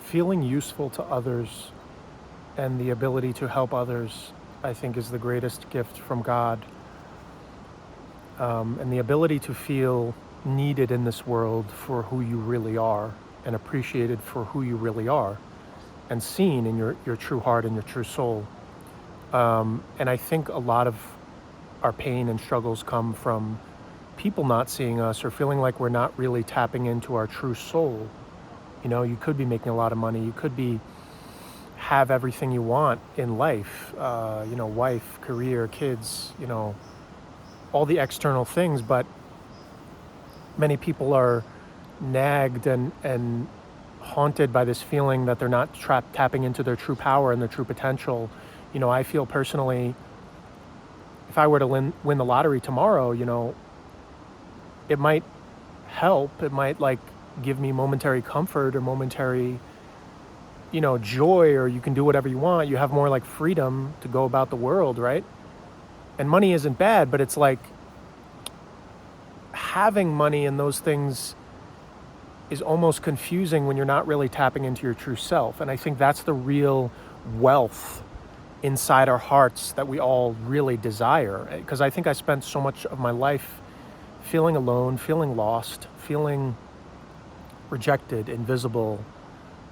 feeling useful to others and the ability to help others, I think, is the greatest gift from God. And the ability to feel needed in this world for who you really are and appreciated for who you really are and seen in your true heart and your true soul. And I think a lot of our pain and struggles come from people not seeing us or feeling like we're not really tapping into our true soul. You know, you could be making a lot of money. You could be have everything you want in life, wife, career, kids, all the external things. But many people are nagged and haunted by this feeling that they're not tapping into their true power and their true potential. I feel personally, if I were to win the lottery tomorrow, it might help. It might give me momentary comfort or momentary, joy, or you can do whatever you want. You have more freedom to go about the world, right? And money isn't bad, but it's having money and those things is almost confusing when you're not really tapping into your true self. And I think that's the real wealth inside our hearts that we all really desire. Because I think I spent so much of my life feeling alone, feeling lost, feeling rejected, invisible.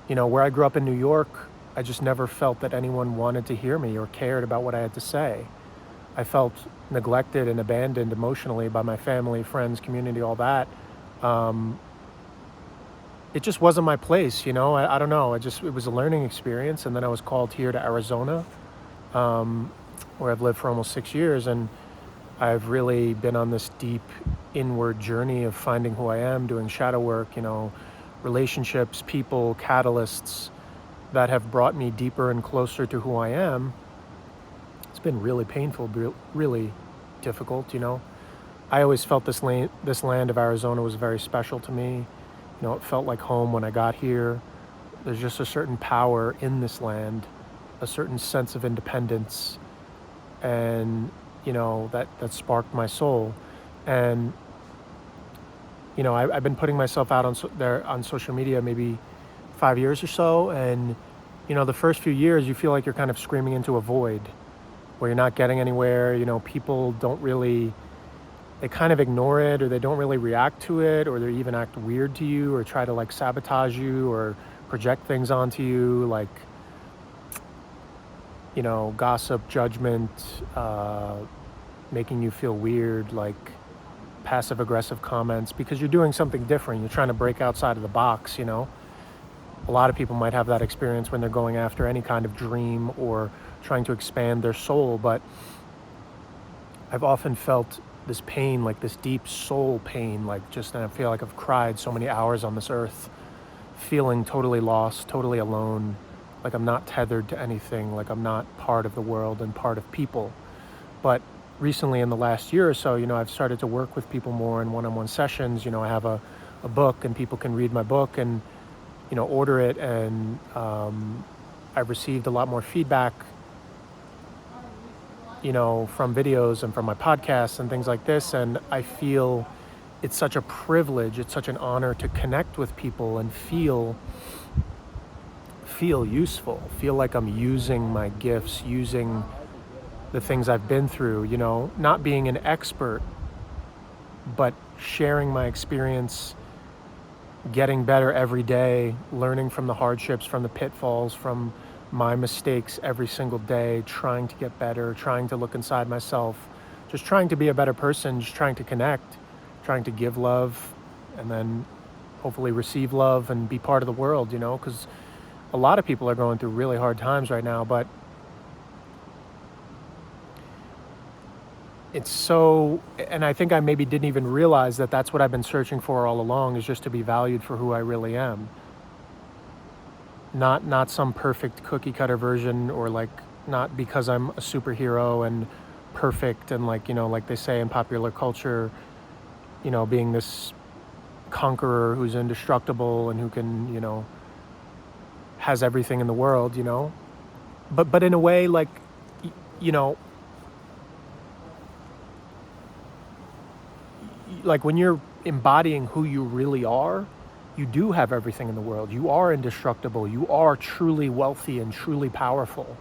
Where I grew up in New York, I just never felt that anyone wanted to hear me or cared about what I had to say. I felt neglected and abandoned emotionally by my family, friends, community, all that. It just wasn't my place, I don't know. It was a learning experience. And then I was called here to Arizona, where I've lived for almost 6 years. And I've really been on this deep inward journey of finding who I am, doing shadow work, relationships, people, catalysts that have brought me deeper and closer to who I am. It's been really painful, really difficult, I always felt this land of Arizona was very special to me. It felt like home when I got here. There's just a certain power in this land, a certain sense of independence, and that sparked my soul. And I've been putting myself out on social media maybe 5 years or so, and the first few years you feel like you're kind of screaming into a void where you're not getting anywhere. People don't really, they kind of ignore it, or they don't really react to it, or they even act weird to you, or try to sabotage you or project things onto you, gossip, judgment, making you feel weird, passive aggressive comments, because you're doing something different. You're trying to break outside of the box. A lot of people might have that experience when they're going after any kind of dream or trying to expand their soul. But I've often felt this pain, this deep soul pain, and I feel like I've cried so many hours on this earth, feeling totally lost, totally alone, like I'm not tethered to anything, like I'm not part of the world and part of people. But recently, in the last year or so, I've started to work with people more in one-on-one sessions. I have a book, and people can read my book and, order it. And I've received a lot more feedback, from videos and from my podcasts and things like this. And I feel it's such a privilege, it's such an honor to connect with people and feel useful, feel like I'm using my gifts, using the things I've been through, not being an expert, but sharing my experience, getting better every day, learning from the hardships, from the pitfalls, from my mistakes every single day, trying to get better, trying to look inside myself, just trying to be a better person, just trying to connect, trying to give love, and then hopefully receive love and be part of the world, because a lot of people are going through really hard times right now. But it's so, and I think I maybe didn't even realize that that's what I've been searching for all along, is just to be valued for who I really am. Not some perfect cookie cutter version, or not because I'm a superhero and perfect and like they say in popular culture, being this conqueror who's indestructible and who can, has everything in the world, but in a way, when you're embodying who you really are, you do have everything in the world. You are indestructible. You are truly wealthy and truly powerful.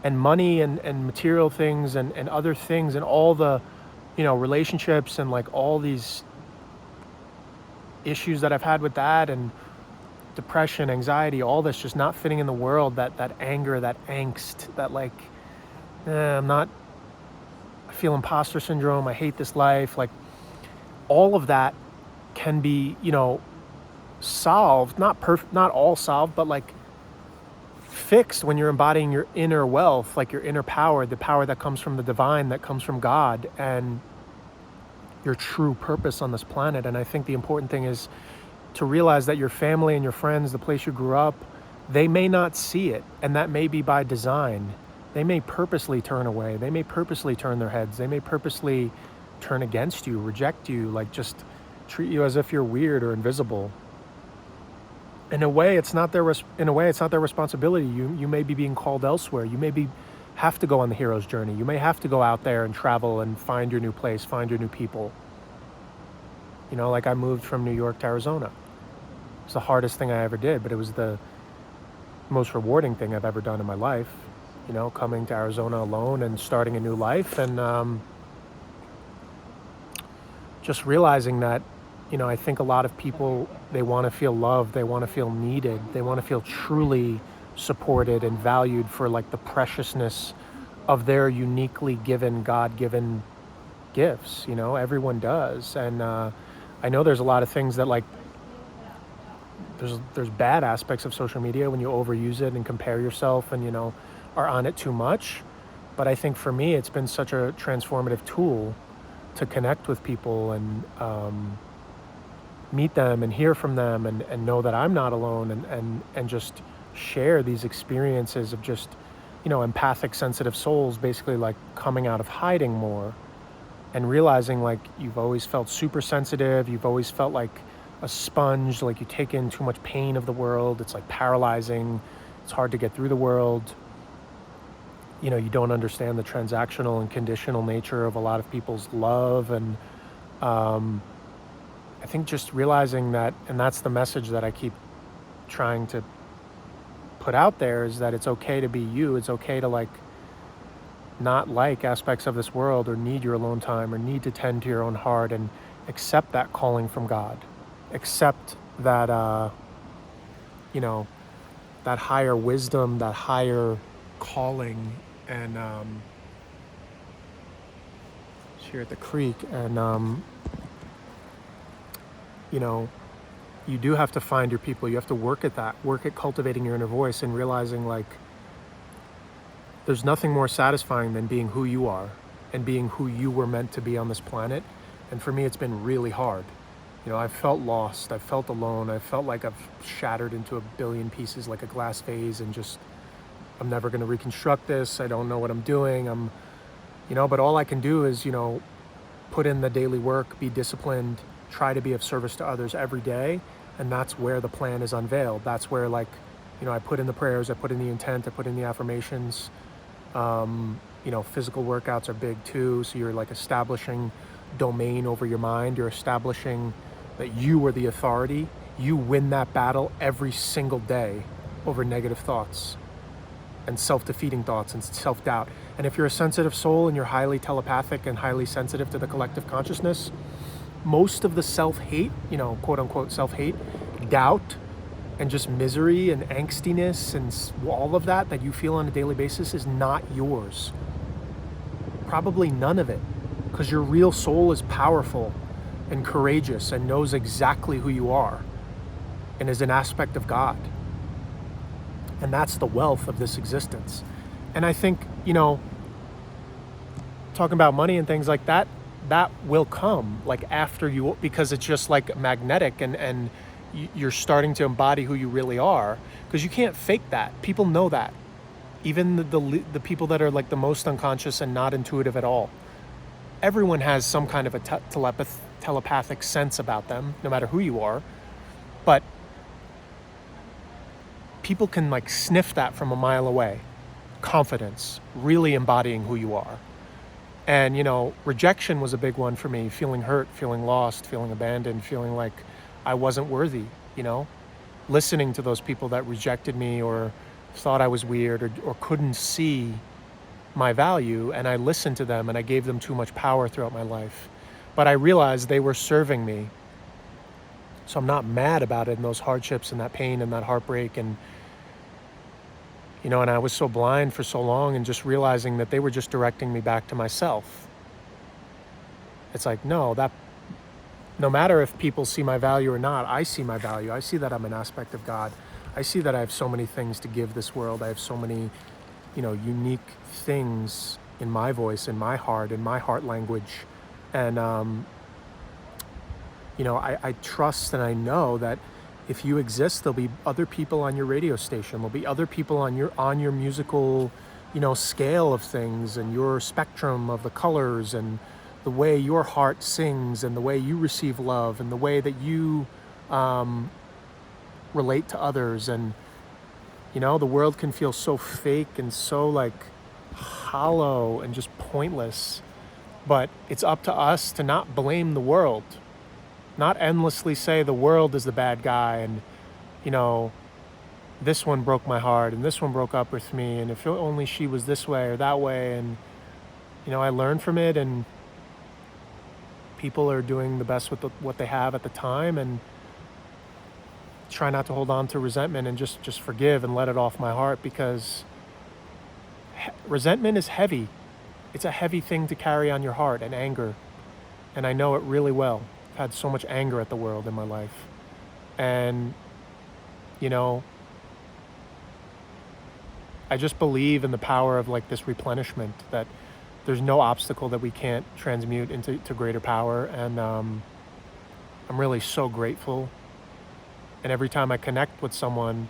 And money and material things and other things and all the, relationships and like all these issues that I've had with that and depression, anxiety, all this just not fitting in the world, that anger, that angst, that like, I feel imposter syndrome, I hate this life, like all of that can be, solved, not all solved, but like fixed when you're embodying your inner wealth, like your inner power, the power that comes from the divine, that comes from God, and your true purpose on this planet. And I think the important thing is to realize that your family and your friends, the place you grew up, they may not see it, and that may be by design. They may purposely turn away. They may purposely turn their heads. They may purposely turn against you, reject you, like just treat you as if you're weird or invisible. In a way, it's not their responsibility. You may be being called elsewhere. You may have to go on the hero's journey. You may have to go out there and travel and find your new place, find your new people. Like I moved from New York to Arizona. It's the hardest thing I ever did, but it was the most rewarding thing I've ever done in my life. Coming to Arizona alone and starting a new life, and just realizing that, I think a lot of people, they want to feel loved, they want to feel needed, they want to feel truly supported and valued for like the preciousness of their uniquely given, God-given gifts. Everyone does. And I know there's a lot of things that like, there's bad aspects of social media when you overuse it and compare yourself and, are on it too much. But I think for me, it's been such a transformative tool to connect with people and meet them and hear from them and know that I'm not alone and just share these experiences of just, empathic, sensitive souls, basically like coming out of hiding more and realizing like you've always felt super sensitive. You've always felt like a sponge, like you take in too much pain of the world. It's like paralyzing. It's hard to get through the world. You don't understand the transactional and conditional nature of a lot of people's love. And I think just realizing that, and that's the message that I keep trying to put out there, is that it's okay to be you. It's okay to like not like aspects of this world or need your alone time or need to tend to your own heart and accept that calling from God. Accept that, that higher wisdom, that higher calling. And here at the creek, and you do have to find your people. You have to work at that, work at cultivating your inner voice and realizing like there's nothing more satisfying than being who you are and being who you were meant to be on this planet. And for me, it's been really hard. I've felt lost. I've felt alone. I felt like I've shattered into a billion pieces like a glass vase and just, I'm never going to reconstruct this. I don't know what I'm doing. But all I can do is, put in the daily work, be disciplined, try to be of service to others every day. And that's where the plan is unveiled. That's where like, I put in the prayers, I put in the intent, I put in the affirmations. Physical workouts are big too. So you're like establishing domain over your mind. You're establishing that you are the authority. You win that battle every single day over negative thoughts and self-defeating thoughts and self-doubt. And if you're a sensitive soul and you're highly telepathic and highly sensitive to the collective consciousness, most of the self-hate, quote unquote self-hate, doubt, and just misery and angstiness and all of that you feel on a daily basis is not yours. Probably none of it, because your real soul is powerful and courageous and knows exactly who you are and is an aspect of God. And that's the wealth of this existence. And I think, talking about money and things like that, that will come like after you, because it's just like magnetic and you're starting to embody who you really are, because you can't fake that. People know that. Even the people that are like the most unconscious and not intuitive at all. Everyone has some kind of a telepathic sense about them, no matter who you are. But people can like sniff that from a mile away. Confidence, really embodying who you are. And, rejection was a big one for me. Feeling hurt, feeling lost, feeling abandoned, feeling like I wasn't worthy, you know? Listening to those people that rejected me or thought I was weird or couldn't see my value, and I listened to them and I gave them too much power throughout my life. But I realized they were serving me. So I'm not mad about it and those hardships and that pain and that heartbreak and and I was so blind for so long and just realizing that they were just directing me back to myself. It's like, no matter if people see my value or not, I see my value. I see that I'm an aspect of God. I see that I have so many things to give this world. I have so many, unique things in my voice, in my heart, in my heart language. And, I trust and I know that if you exist, there'll be other people on your radio station. There'll be other people on your musical, scale of things and your spectrum of the colors and the way your heart sings and the way you receive love and the way that you relate to others. And, the world can feel so fake and so like hollow and just pointless. But it's up to us to not blame the world, not endlessly say the world is the bad guy and, this one broke my heart and this one broke up with me and if only she was this way or that way. And, I learned from it and people are doing the best with what they have at the time, and try not to hold on to resentment and just forgive and let it off my heart, because resentment is heavy. It's a heavy thing to carry on your heart, and anger. And I know it really well. I've had so much anger at the world in my life. And, I just believe in the power of like this replenishment, that there's no obstacle that we can't transmute into greater power. And I'm really so grateful. And every time I connect with someone,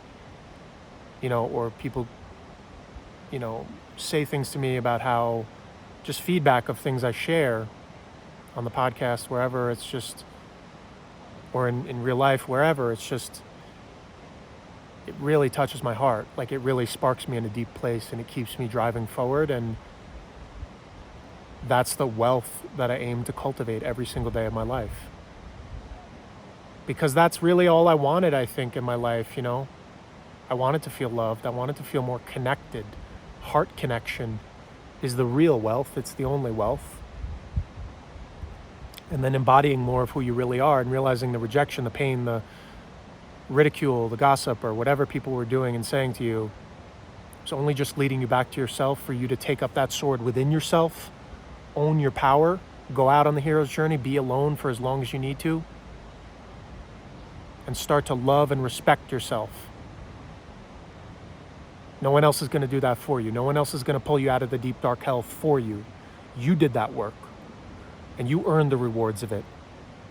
or people, say things to me about how, just feedback of things I share on the podcast, wherever, it's just, or in real life, wherever, it's just, it really touches my heart. Like it really sparks me in a deep place and it keeps me driving forward. And that's the wealth that I aim to cultivate every single day of my life. Because that's really all I wanted, I think, in my life, I wanted to feel loved. I wanted to feel more connected. Heart connection is the real wealth. It's the only wealth. And then embodying more of who you really are and realizing the rejection, the pain, the ridicule, the gossip, or whatever people were doing and saying to you, it's only just leading you back to yourself, for you to take up that sword within yourself, own your power, go out on the hero's journey, be alone for as long as you need to, and start to love and respect yourself. No one else is going to do that for you. No one else is going to pull you out of the deep, dark hell for you. You did that work, and you earned the rewards of it.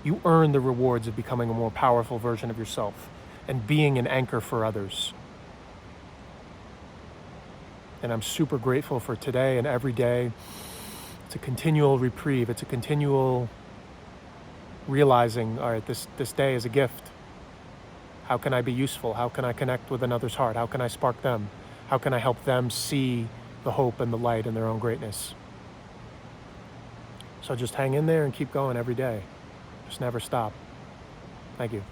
You earned the rewards of becoming a more powerful version of yourself and being an anchor for others. And I'm super grateful for today and every day. It's a continual reprieve. It's a continual realizing, all right, this day is a gift. How can I be useful? How can I connect with another's heart? How can I spark them? How can I help them see the hope and the light in their own greatness? So just hang in there and keep going every day. Just never stop. Thank you.